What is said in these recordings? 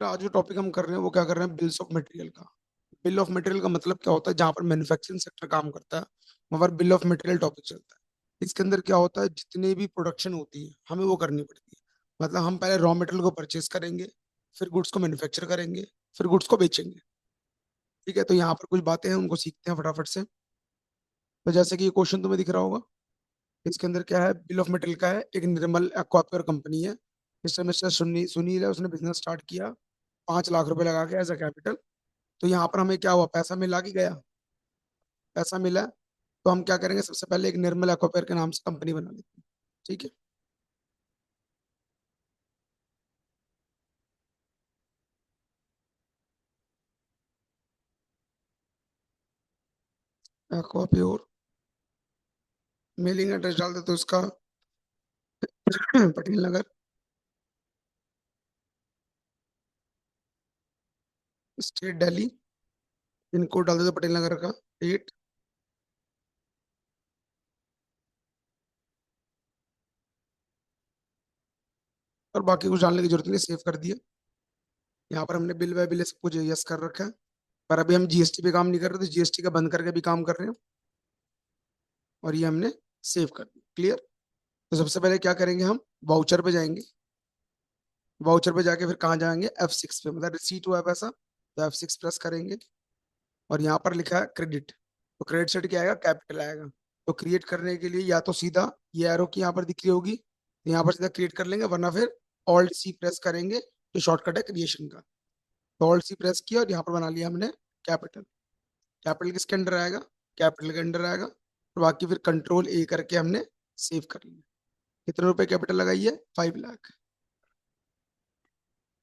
आज जो टॉपिक हम कर रहे हैं वो क्या कर रहे हैं, बिल्स ऑफ मटेरियल का। बिल ऑफ मटेरियल का मतलब क्या होता है, जहां पर मैन्युफैक्चरिंग सेक्टर काम करता है वहां पर बिल ऑफ मटेरियल टॉपिक चलता है। इसके अंदर क्या होता है, जितने भी प्रोडक्शन होती है हमें वो करनी पड़ती है। मतलब हम पहले रॉ मटेरियल को परचेज करेंगे, फिर गुड्स को मैन्युफैक्चर करेंगे, फिर गुड्स को बेचेंगे। ठीक है, तो यहाँ पर कुछ बातें हैं उनको सीखते हैं फटाफट से। तो जैसे कि ये क्वेश्चन तुम्हें दिख रहा होगा, इसके अंदर क्या है, बिल ऑफ मटेरियल का है। एक निर्मल एक्वाप्योर कंपनी है, मिस्टर मिस्टर सुनील है, उसने बिजनेस स्टार्ट किया 5 लाख रुपए लगा के एज अ कैपिटल। तो यहाँ पर हमें क्या हुआ, पैसा मिला कि गया, पैसा मिला। तो हम क्या करेंगे, सबसे पहले एक निर्मल एक्वापेयर के नाम से कंपनी बना लेते हैं। ठीक है, एक्वाप्योर मेलिंग एड्रेस डाल देते हैं उसका Patel Nagar, state Delhi. Pin code डाल देते पटेल नगर का 8। और बाकी कुछ डालने की जरूरत नहीं, सेव कर दिया। यहाँ पर हमने बिल बाय बिल सब कुछ यस कर रखा है। पर अभी हम जीएसटी पे काम नहीं कर रहे, तो जीएसटी का बंद करके भी काम कर रहे हैं। और ये हमने सेव कर दिया, क्लियर। तो सबसे पहले क्या करेंगे, हम वाउचर पे जाएंगे। वाउचर पे जाके फिर कहाँ जाएंगे, F6 पे, मतलब रिसीट हुआ है पैसा, तो F6 प्रेस करेंगे। और यहाँ पर लिखा है क्रेडिट, तो क्रेडिट साइड क्या आएगा, कैपिटल आएगा। तो क्रिएट करने के लिए या तो सीधा ये एरो की यहाँ पर दिख रही होगी, तो यहाँ पर सीधा क्रिएट कर लेंगे, वरना फिर ऑल्ट सी प्रेस करेंगे, जो शॉर्टकट है क्रिएशन का। तो ऑल्ट सी प्रेस किया और यहाँ पर बना लिया हमने कैपिटल। कैपिटल किसके अंडर आएगा, कैपिटल के अंडर आएगा। और बाकी फिर कंट्रोल ए करके हमने सेव कर लिया। कितने रुपए कैपिटल लगाई है, 5 लाख।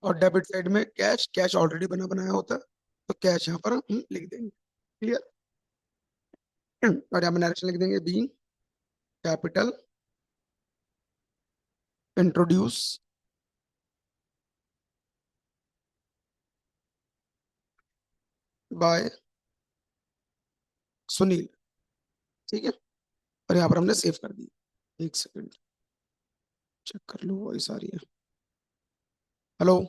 और डेबिट साइड में कैश, कैश ऑलरेडी बना बनाया होता है, तो कैश यहाँ पर हम लिख देंगे, क्लियर। और यहाँ पर डायरेक्शन लिख देंगे, B capital introduce by Sunil. ठीक है, और यहाँ पर हमने सेव कर दी। एक सेकंड चेक कर लो, वही सारी है। हेलो,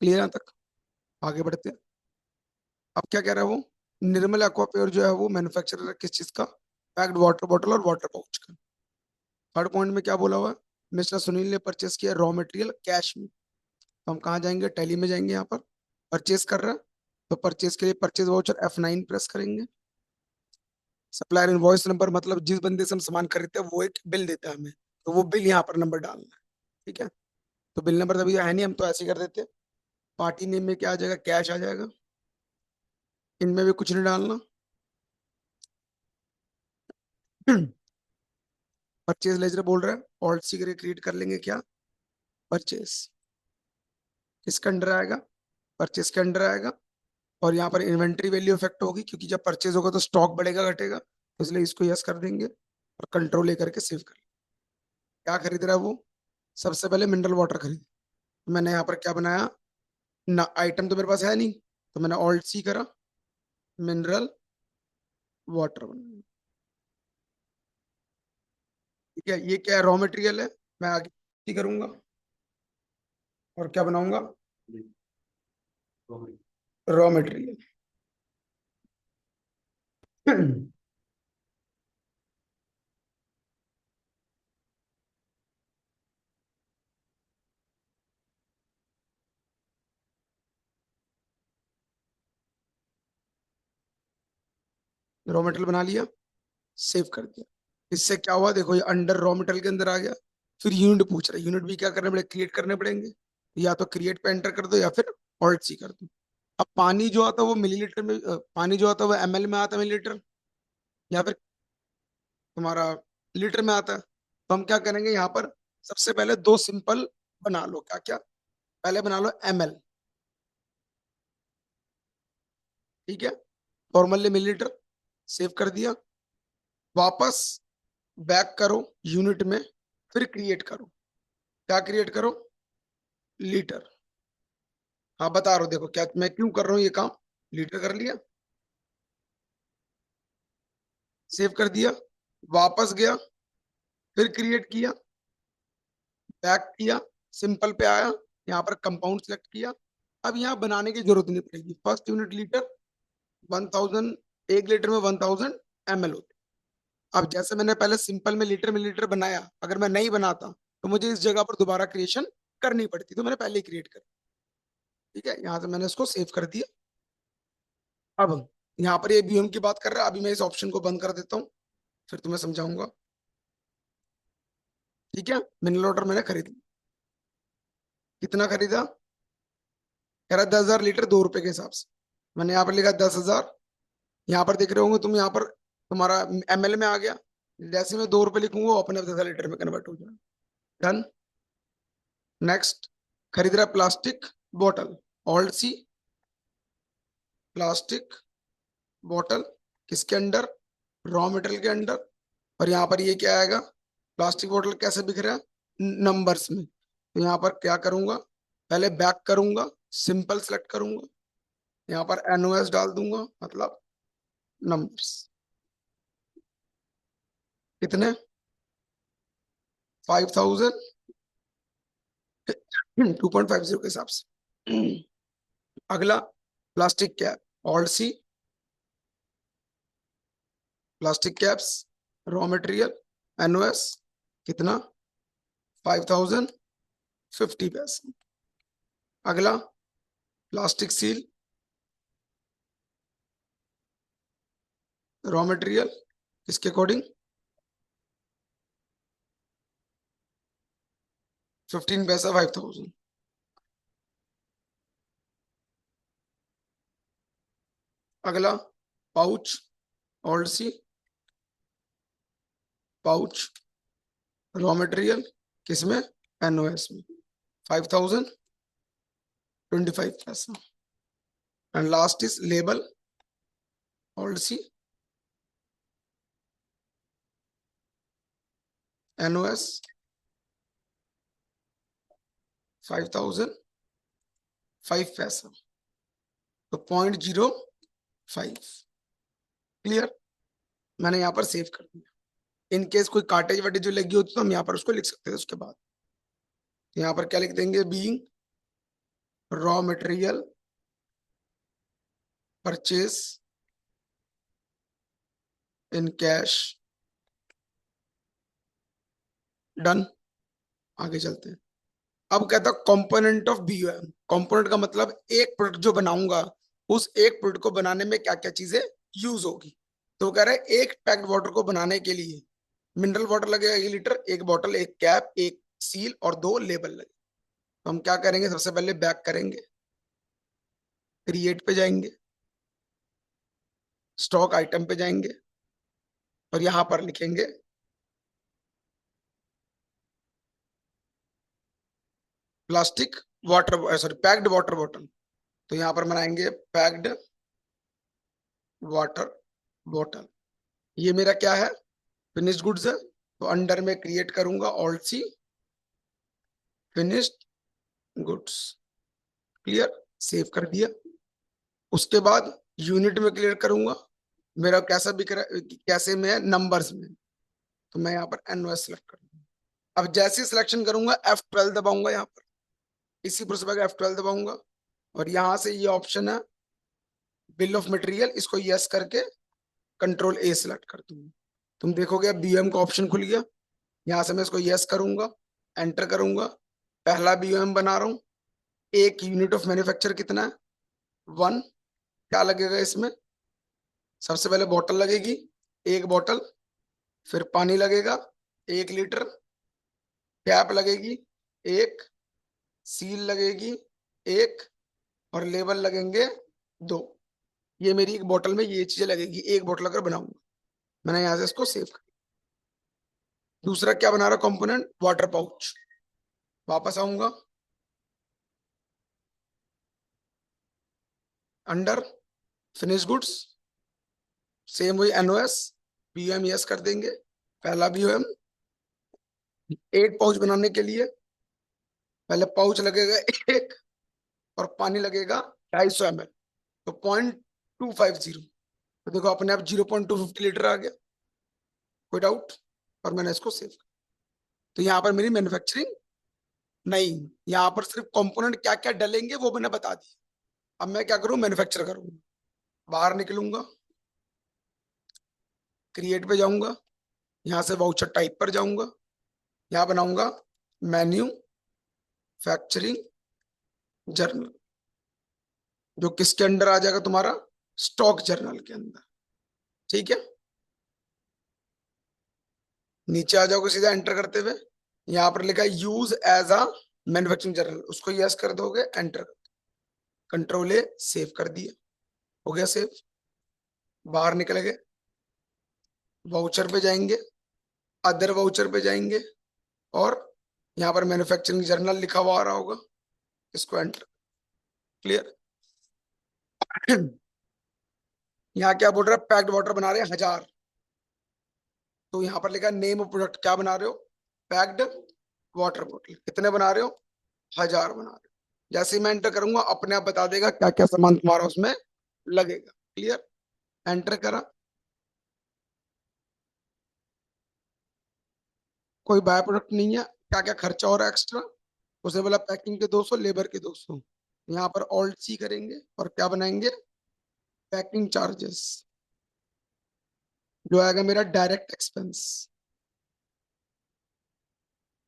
क्लियर यहाँ तक, आगे बढ़ते हैं। अब क्या कह रहा है वो, निर्मल एक्वाप्योर जो है वो मैन्युफैक्चरर है किस चीज का, पैक्ड वाटर बॉटल और वाटर पाउच का। थर्ड पॉइंट में क्या बोला हुआ है, मिस्टर सुनील ने परचेस किया रॉ मटेरियल कैश में। तो हम कहाँ जाएंगे, टैली में जाएंगे। यहाँ पर परचेस कर रहा है, तो परचेस के लिए परचेस वाउचर F9 प्रेस करेंगे। सप्लायर इनवॉइस नंबर, मतलब जिस बंदे से हम सामान खरीदते हैं वो एक बिल देता है हमें, तो वो बिल यहाँ पर नंबर डालना है। ठीक है, तो बिल नंबर तभी है नहीं, हम तो ऐसे ही कर देते हैं। पार्टी नेम में क्या आ जाएगा, कैश आ जाएगा। इनमें भी कुछ नहीं डालना। परचेज लेजर बोल रहा है, ऑल्ट सी क्रिएट कर लेंगे क्या, परचेज। किसके अंडर आएगा, परचेज के अंडर आएगा। और यहाँ पर इन्वेंट्री वैल्यू इफेक्ट होगी, क्योंकि जब परचेज होगा तो स्टॉक बढ़ेगा घटेगा, तो इसलिए इसको यस कर देंगे और कंट्रोल लेकर के सेव कर लेंगे। क्या खरीद रहा है वो, सबसे पहले मिनरल वाटर खरीद। मैंने यहाँ पर क्या बनाया ना, आइटम तो मेरे पास है नहीं, तो मैंने ऑल्ट सी करा, मिनरल वाटर बनाया। ठीक है, ये क्या है, रॉ मटेरियल है। मैं आगे ही करूंगा और क्या बनाऊंगा, रॉ मटेरियल। रॉ मटेरियल बना लिया, सेव कर दिया। इससे क्या हुआ, देखो ये अंडर रॉ मटेरियल के अंदर आ गया। फिर यूनिट पूछ रहा है, यूनिट भी क्या करने पड़ेगा, क्रिएट करने पड़ेंगे। या तो क्रिएट पे एंटर कर दो या फिर ऑल्ट सी कर दो। अब पानी जो आता है वो मिलीलीटर में, पानी जो आता है वो ml में आता है, मिलीलीटर, या फिर तुम्हारा लीटर में आता है। तो हम क्या करेंगे यहाँ पर, सबसे पहले दो सिंपल बना लो, क्या क्या, पहले बना लो ml। ठीक है, फॉर्मली मिलीलीटर, सेव कर दिया। वापस बैक करो यूनिट में, फिर क्रिएट करो। क्या क्रिएट करो, लीटर। हाँ बता रहा हूँ, देखो क्या मैं क्यों कर रहा हूँ ये काम। लीटर कर लिया, सेव कर दिया, वापस गया, फिर क्रिएट किया, बैक किया, सिंपल पे आया, यहाँ पर कंपाउंड सेलेक्ट किया। अब यहाँ बनाने की जरूरत नहीं पड़ेगी। फर्स्ट यूनिट लीटर 1000, 1 लीटर में 1000 ml होते। अब जैसे मैंने पहले सिंपल में लीटर बनाया, अगर मैं नहीं बनाता तो मुझे इस जगह पर दोबारा क्रिएशन करनी पड़ती, तो मैंने पहले ही क्रिएट कर। ठीक है, यहाँ से मैंने इसको सेव कर दिया। अब यहाँ पर ये बीएम की बात कर रहा है, अभी मैं इस ऑप्शन को बंद कर देता हूँ, फिर तुम्हें समझाऊंगा। ठीक है, मिनरल वाटर मैंने खरीद लिया। कितना खरीदा? कह रहा 10,000 लीटर, 2 रुपए के हिसाब से। मैंने यहाँ पर लिखा 10,000। यहाँ पर देख रहे होंगे तुम, यहाँ पर तुम्हारा एमएल में आ गया। जैसे मैं 2 रुपए लिखूंगा वो अपने 10,000 लीटर में कन्वर्ट हो जाएगा। डन। नेक्स्ट, खरीद रहा plastic bottle, old C plastic bottle, किसके अंडर? रॉ मटेरियल के अंडर। और यहाँ पर ये क्या आएगा? प्लास्टिक बॉटल कैसे दिख रहा है? नंबर्स में। तो यहाँ पर क्या करूंगा, पहले बैक करूंगा, सिंपल सेलेक्ट करूंगा, यहाँ पर एनओएस डाल दूंगा, मतलब नंबर्स। कितने? 5000, 2.50 के हिसाब से। अगला, plastic cap, old C plastic caps, raw material, NOS, कितना? 5050 पैसे। अगला, प्लास्टिक सील, रॉ मटेरियल, किसके अकॉर्डिंग? 15 पैसा, 5000। अगला, pouch, old C pouch, raw material, किसमें? एनओएस में, 5025 पैसा। And last is label, old C NOS, 5005 पैसा। तो 0.05। क्लियर? मैंने यहाँ पर सेव कर दिया। इन केस कोई काटेज वाटेज जो लगी होती तो हम यहाँ पर उसको लिख सकते थे उसके बाद। तो यहाँ पर क्या लिख देंगे? Being raw material purchase in cash. Done. आगे चलते हैं। अब कहता कंपोनेंट ऑफ बीओएम। कंपोनेंट का मतलब एक प्रोडक्ट जो बनाऊंगा, उस एक प्रोडक्ट को बनाने में क्या क्या चीजें यूज होगी। तो कह रहा है एक पैक्ड वाटर को बनाने के लिए मिनरल वाटर लगेगा 1 लीटर, एक बॉटल, एक कैप, एक सील और 2 लेबल लगे। तो हम क्या करेंगे, सबसे पहले बैक करेंगे, क्रिएट पे जाएंगे, स्टॉक आइटम पे जाएंगे और यहां पर लिखेंगे plastic water, sorry packed water bottle. तो यहां पर बनाएंगे पैक्ड वाटर बॉटल। ये मेरा क्या है? फिनिश्ड गुड्स है। तो अंडर में क्रिएट करूंगा ऑल्ड सी फिनिश्ड गुड्स। क्लियर? सेव कर दिया। उसके बाद यूनिट में क्लियर करूंगा, मेरा कैसा बिक रहा है, कैसे में है, नंबर्स में। तो मैं यहाँ पर एनओएस सेलेक्ट करूंगा। अब जैसे सिलेक्शन करूंगा F12 दबाऊंगा, यहाँ पर इसी प्रोसेस F12 दबाऊंगा और यहां से ये ऑप्शन है बिल ऑफ मटेरियल, इसको यस करके कंट्रोल ए सिलेक्ट कर दूंगा। तुम देखोगे बीओएम का ऑप्शन खुल गया। यहां से मैं इसको यस करूंगा, एंटर करूंगा, पहला बीओएम बना रहा हूं। एक यूनिट ऑफ मैन्युफैक्चर कितना है? 1। क्या लगेगा इसमें? सबसे पहले बॉटल लगेगी, एक बॉटल, फिर पानी लगेगा 1 लीटर, कैप लगेगी एक, सील लगेगी एक और लेबल लगेंगे 2। ये मेरी एक बोतल में ये चीजें लगेगी, एक बोतल अगर बनाऊंगा। मैंने यहां से इसको सेव कर। दूसरा क्या बना रहा कंपोनेंट? Water pouch. वापस आऊंगा, अंडर फिनिश गुड्स, सेम वही एनओएस, बीओएम यस कर देंगे। पहला बीओएम, एक पाउच बनाने के लिए पहले पाउच लगेगा एक और पानी लगेगा 250 ml। तो 0.250। तो देखो अपने आप 0.250 लीटर आ गया। कोई डाउट? और मैंने इसको सेव। तो यहाँ पर मेरी मैन्युफैक्चरिंग नहीं, यहाँ पर सिर्फ कंपोनेंट क्या क्या डलेंगे वो मैंने बता दिया। अब मैं क्या करूं, मैन्युफैक्चर करूंगा। बाहर निकलूंगा, क्रिएट पे जाऊंगा, यहाँ से वाउचर टाइप पर जाऊंगा, यहाँ बनाऊंगा मैन्युफैक्चरिंग जर्नल, जो किसके अंडर आ जाएगा तुम्हारा, स्टॉक जर्नल के अंदर। ठीक है, नीचे आ जाओगे सीधा एंटर करते हुए, यहाँ पर लिखा है use as a manufacturing journal, उसको यस कर दोगे, एंटर, कंट्रोल ए, सेव कर दिया, हो गया सेव। बाहर निकल गए, वाउचर पे जाएंगे, अदर वाउचर पे जाएंगे, और यहाँ पर मैन्युफैक्चरिंग जर्नल लिखा हुआ आ रहा होगा, इसको एंटर, क्लियर। यहाँ क्या बोल रहा है, पैक्ड वाटर बना रहे हैं 1000, तो यहाँ पर लिखा है नेम ऑफ प्रोडक्ट, क्या बना रहे हो, पैक्ड वाटर बॉटल, कितने बना रहे हो, 1000 बना रहे हो। जैसे ही मैं एंटर करूंगा अपने आप बता देगा क्या क्या सामान तुम्हारा उसमें लगेगा, क्लियर। एंटर करा, कोई बाय प्रोडक्ट नहीं है, क्या क्या खर्चा हो रहा है एक्स्ट्रा, उसने बोला पैकिंग के 200, लेबर के 200, यहाँ पर ऑल्ट सी करेंगे और क्या बनाएंगे, पैकिंग चार्जेस, जो आएगा मेरा डायरेक्ट एक्सपेंस,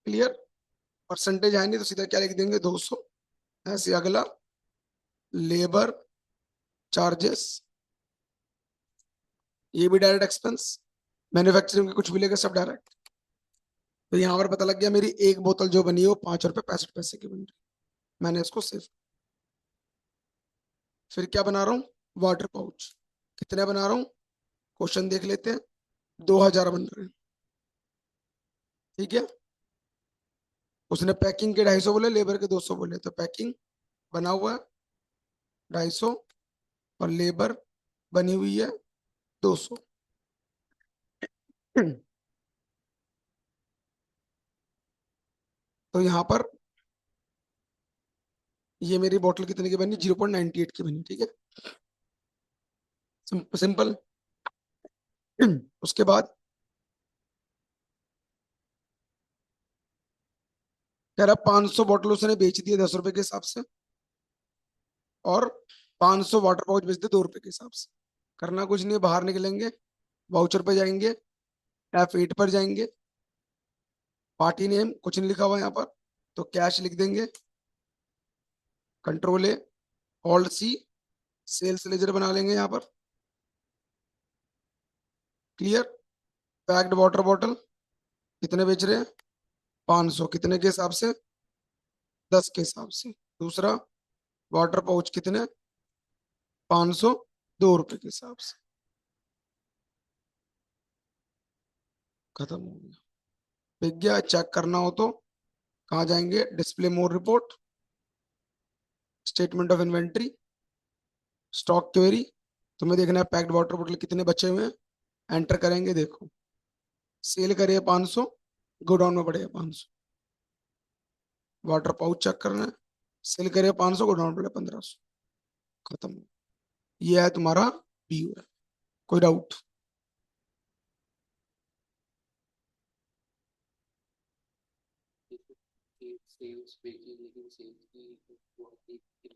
क्लियर। परसेंटेज है नहीं तो सीधा क्या लिख देंगे, 200। ऐसे अगला, लेबर चार्जेस, ये भी डायरेक्ट एक्सपेंस, मैन्युफैक्चरिंग के कुछ भी लेगा सब डायरेक्ट। तो यहाँ पर पता लग गया मेरी एक बोतल जो बनी है वो 5 रुपए 65 पैसे की बन रही, मैंने इसको सेव। फिर क्या बना रहा हूँ, वाटर पाउच, कितने बना रहा हूँ, क्वेश्चन देख लेते हैं, 2000 बन रहे हैं। ठीक है, उसने पैकिंग के 250 बोले, लेबर के 200 बोले, तो पैकिंग बना हुआ है 250, और लेबर बनी हुई है 200। तो यहाँ पर ये मेरी बोतल कितने की बनी, 0.98 की बनी, ठीक है, सिंपल। उसके बाद कह रहा 500 बोतल उसने बेच दिए 10 रुपए के हिसाब से, और 500 वाटर पाउच बेच दिए 2 रुपए के हिसाब से। करना कुछ नहीं है, बाहर निकलेंगे, वाउचर पे जाएंगे, F8 पर जाएंगे, पार्टी नेम कुछ नहीं लिखा हुआ यहाँ पर, तो कैश लिख देंगे, control A, alt C, sales ledger बना लेंगे यहाँ पर, क्लियर। पैक्ड वाटर बॉटल कितने बेच रहे हैं, 500, कितने के हिसाब से, 10 के हिसाब से। दूसरा, वाटर पाउच कितने, 500, 2 रुपए के हिसाब से, खत्म हो गया। बिक गया, चेक करना हो तो कहाँ जाएंगे, display more report, statement of inventory, stock query, तुम्हें देखना है पैक्ड वाटर बॉटल कितने बचे हुए हैं, एंटर करेंगे, देखो सेल करे 500, गोडाउन में पड़े 500, वाटर पाउच चेक करना है, सेल करे 500, गोडाउन पड़े 1500, खत्म। ये है तुम्हारा व्यू है, कोई डाउट। सेल्स बेची लेकिन सेल्स की